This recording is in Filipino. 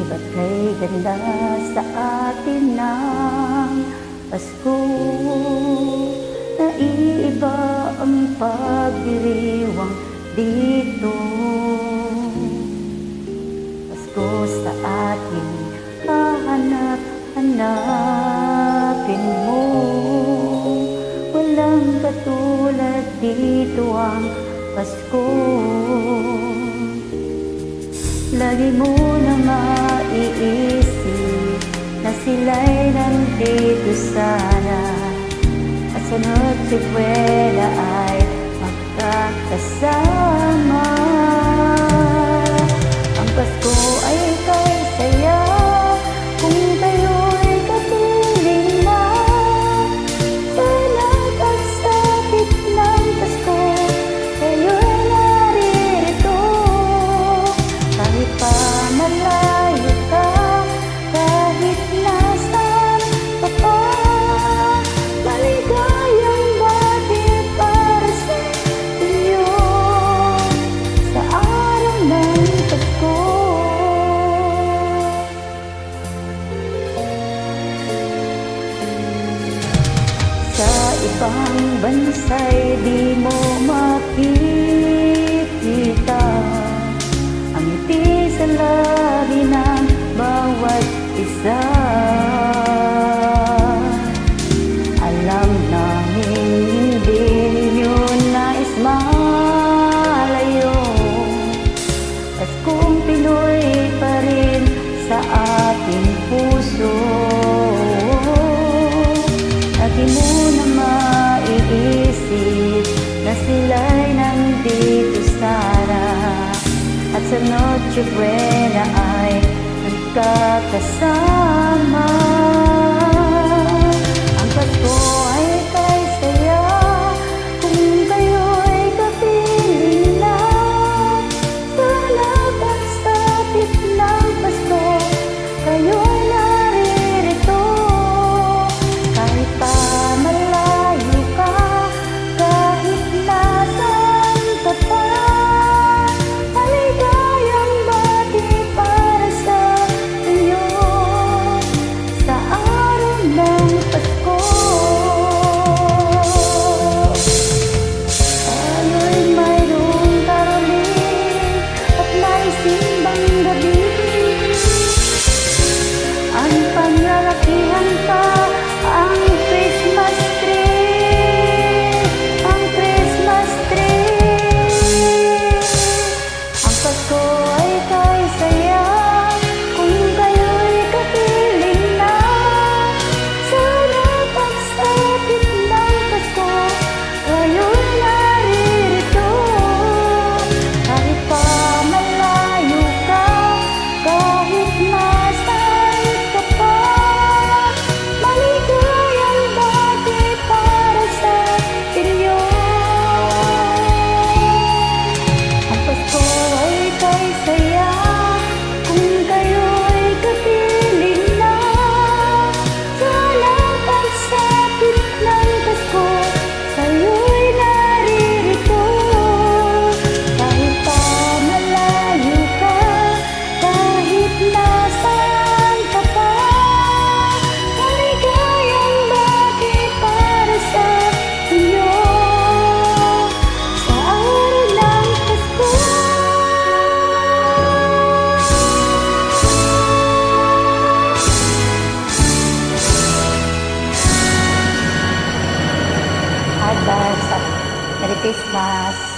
Ba't kay ganda sa atin ng Pasko? Naiiba ang pagdiriwang dito. Pasko sa atin, hahanap-hanapin mo. Walang katulad dito ang Pasko. Lagi mo na maiisip na sila'y nandito sana, at sa Noche Buena ay magkakasama. Ang Pasko ay kay saya kung tayo'y kapiling na. Sana pagsapit ng Pasko, tayo'y naririto. Kahit pa malayo ka, kahit nasaan ka pa, maligayang bati para sa iyo sa araw ng Pasko. Sa ibang bansa'y di mo makikita ang ngiti sa labi ng bawat isa. Alam namin hindi ninyo nais malayo, Paskong Pinoy pa rin sa ating puso. Lagi mo na maiisip na sila'y nandito sana, at sa Noche Buena ay nagkakasama. Ang Pasko ay kay saya kung kayo'y kapiling na. Sana pagsapit ng Pasko, kayo'y naririto. Kahit pa malayo ka, kahit nasaan ka pa, maligayang bati para sa iyo sa araw ng Pasko. Tayo'y mayroong karamihan at may simbang gabi. Ang paglalakihan pa ang Christmas tree, ang Christmas tree. Ang Pasko ay kay saya kung kayo'y kapiling na. Sana pagsapit ng Pasko, kayo'y naririto. Kahit pa malayo ka, kahit nasaan ka pa, maligayang bati para sa inyo. Ang Pasko ay kay saya kung kayo'y kapiling na. Sana pagsapit ng Pasko, kayo'y naririto. Kahit pa malayo ka, kahit nasaan ka pa, maligayang bati para sa inyo sa araw ng Pasko. Advance, Merry Christmas.